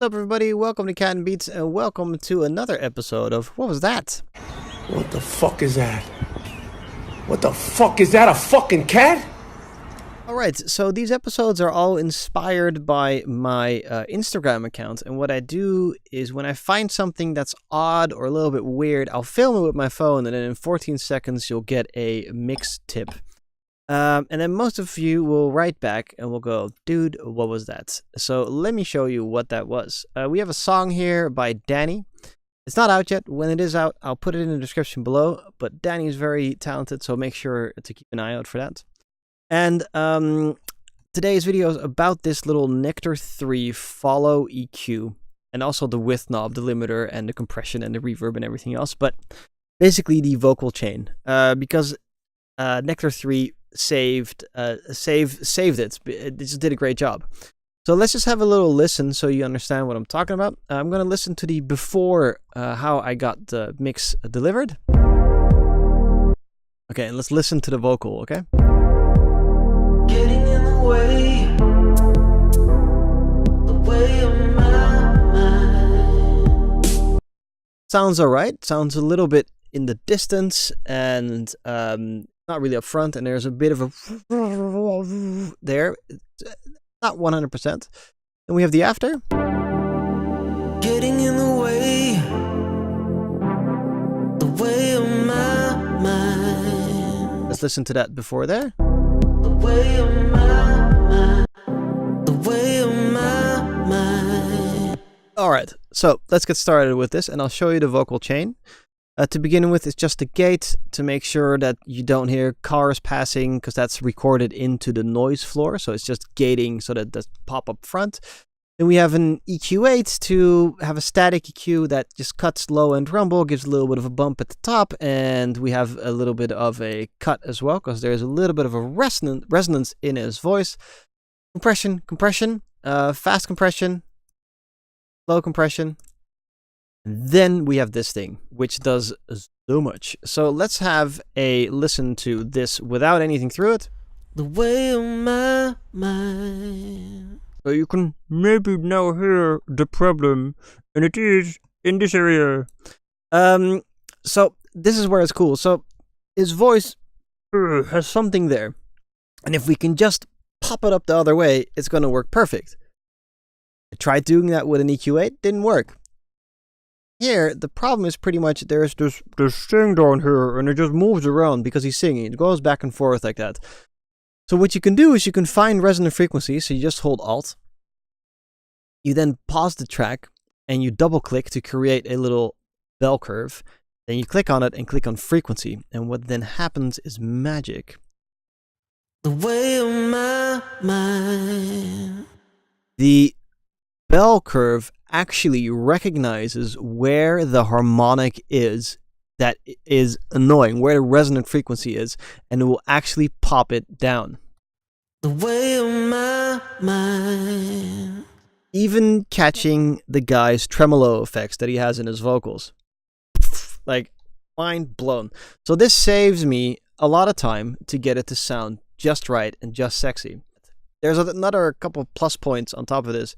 What's up, everybody? Welcome to Cat and Beats, and welcome to another episode of What Was That? What the fuck is that? What the fuck is that? A fucking cat? Alright, so these episodes are all inspired by my Instagram account, and what I do is when I find something that's odd or a little bit weird, I'll film it with my phone, and then in 14 seconds you'll get a mix tip. And then most of you will write back and will go, dude, what was that? So let me show you what that was. We have a song here by Danny. It's not out yet. When it is out, I'll put it in the description below. But Danny is very talented, so make sure to keep an eye out for that. And today's video is about this little Nectar 3 follow EQ. And also the width knob, the limiter, and the compression, and the reverb, and everything else. But basically the vocal chain. Because Nectar 3 saved it. It just did a great job. So let's just have a little listen so you understand what I'm talking about. I'm going to listen to the before how I got the mix delivered. Okay, and let's listen to the vocal, okay? Getting in the way of my mind. Sounds alright. Sounds a little bit in the distance and not really up front, and there's a bit of a there. It's not 100%. Then we have the after. Getting in the way of my mind. Let's listen to that before there. The way of my mind. The way of my mind. Alright, so let's get started with this, and I'll show you the vocal chain. To begin with, it's just a gate to make sure that you don't hear cars passing, because that's recorded into the noise floor. So it's just gating so that it does pop up front. Then we have an EQ8 to have a static EQ that just cuts low and rumble, gives a little bit of a bump at the top. And we have a little bit of a cut as well, because there's a little bit of a resonance in his voice. Compression, fast compression, slow compression. Then we have this thing, which does so much. So let's have a listen to this without anything through it. The way of my mind. So you can maybe now hear the problem, and it is in this area. So this is where it's cool. So his voice has something there. And if we can just pop it up the other way, it's going to work perfect. I tried doing that with an EQ8, didn't work. Here, the problem is pretty much there's this thing down here, and it just moves around because he's singing. It goes back and forth like that. So what you can do is you can find resonant frequencies, so you just hold Alt. You then pause the track, and you double-click to create a little bell curve. Then you click on it and click on frequency, and what then happens is magic. The way of my mind. The bell curve actually recognizes where the harmonic is that is annoying, where the resonant frequency is, and it will actually pop it down. The way of my mind. Even catching the guy's tremolo effects that he has in his vocals. Like, mind blown. So this saves me a lot of time to get it to sound just right and just sexy. There's another couple plus points on top of this.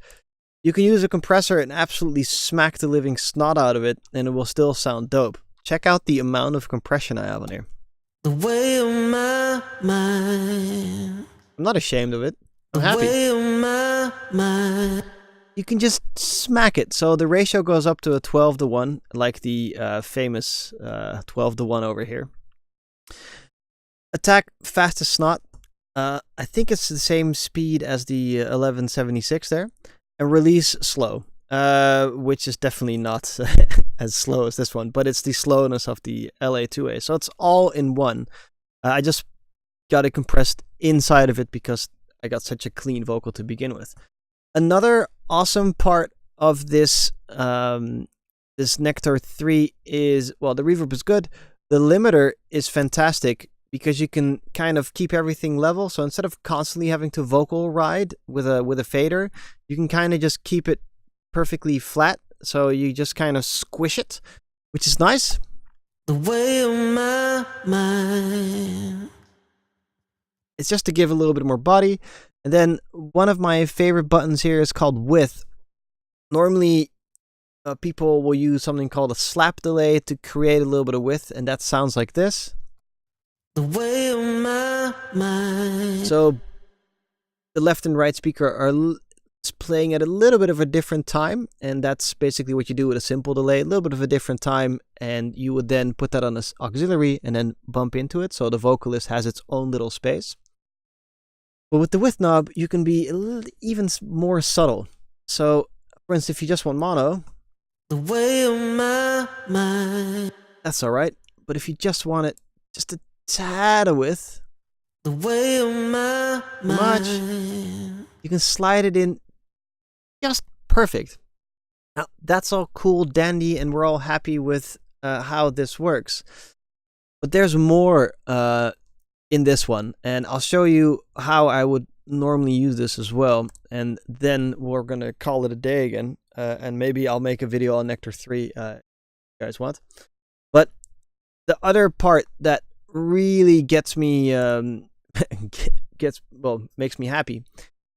You can use a compressor and absolutely smack the living snot out of it, and it will still sound dope. Check out the amount of compression I have on here. The way of my mind. I'm not ashamed of it. I'm The happy. way of my mind. You can just smack it. So the ratio goes up to a 12:1, like the famous 12:1 over here. Attack fast as snot. I think it's the same speed as the 1176 there. And release slow, which is definitely not as slow as this one, but it's the slowness of the LA2A. So it's all in one. I just got it compressed inside of it because I got such a clean vocal to begin with. Another awesome part of this this Nectar 3 is, well, the reverb is good. The limiter is fantastic because you can kind of keep everything level. So instead of constantly having to vocal ride with a fader, you can kind of just keep it perfectly flat. So you just kind of squish it, which is nice. The way of my mind. It's just to give a little bit more body. And then one of my favorite buttons here is called width. Normally, people will use something called a slap delay to create a little bit of width, and that sounds like this. The way of my mind. So the left and right speaker are playing at a little bit of a different time, and that's basically what you do with a simple delay, a little bit of a different time, and you would then put that on this auxiliary and then bump into it, so the vocalist has its own little space. But with the width knob, you can be even more subtle. So, for instance, if you just want mono, The way of my mind. that's all right. But if you just want it just a tad of width, The way of my much, mind. you can slide it in just perfect. Now, that's all cool, dandy, and we're all happy with how this works. But there's more in this one, and I'll show you how I would normally use this as well, and then we're gonna call it a day again, and maybe I'll make a video on Nectar 3 if you guys want. But the other part that really gets me makes me happy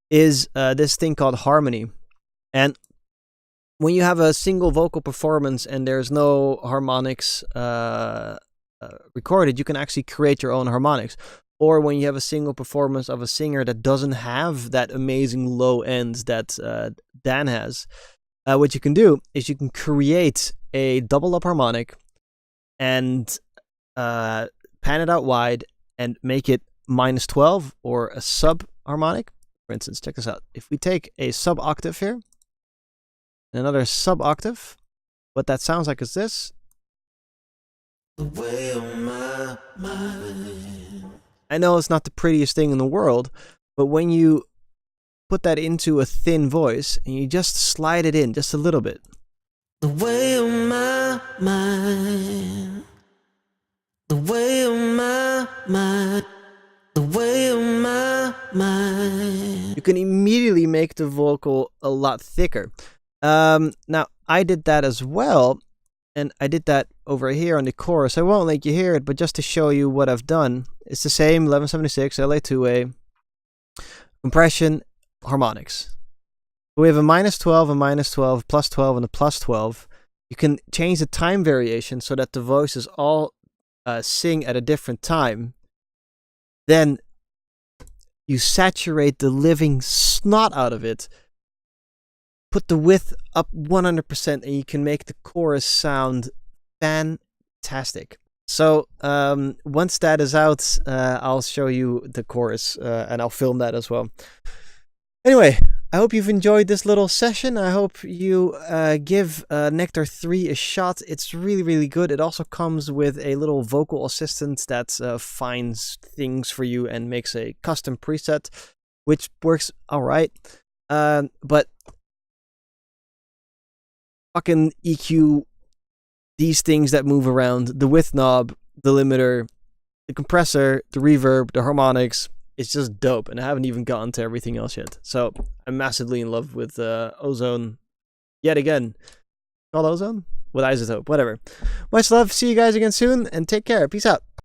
is this thing called harmony. And when you have a single vocal performance and there's no harmonics recorded, you can actually create your own harmonics. Or when you have a single performance of a singer that doesn't have that amazing low end that Dan has, what you can do is you can create a double up harmonic and pan it out wide and make it -12 or a sub harmonic. For instance, check this out. If we take a sub octave here, and another sub octave, what that sounds like is this. The way of my mind. I know it's not the prettiest thing in the world, but when you put that into a thin voice and you just slide it in just a little bit. The way of my mind. The way of my mind. The way of my mind. You can immediately make the vocal a lot thicker. Now, I did that as well, and I did that over here on the chorus. I won't let you hear it, but just to show you what I've done, it's the same 1176, LA2A, compression, harmonics. We have a -12, a -12, +12, and a +12. You can change the time variation so that the voices all sing at a different time. Then you saturate the living snot out of it. Put the width up 100% and you can make the chorus sound fantastic. So once that is out, I'll show you the chorus and I'll film that as well. Anyway, I hope you've enjoyed this little session. I hope you give Nectar 3 a shot. It's really, really good. It also comes with a little vocal assistant that finds things for you and makes a custom preset, which works all right. But fucking EQ these things that move around, the width knob, the limiter, the compressor, the reverb, the harmonics. It's just dope, and I haven't even gotten to everything else yet. So I'm massively in love with Ozone yet again. Called Ozone? With iZotope, whatever. Much love. See you guys again soon, and take care. Peace out.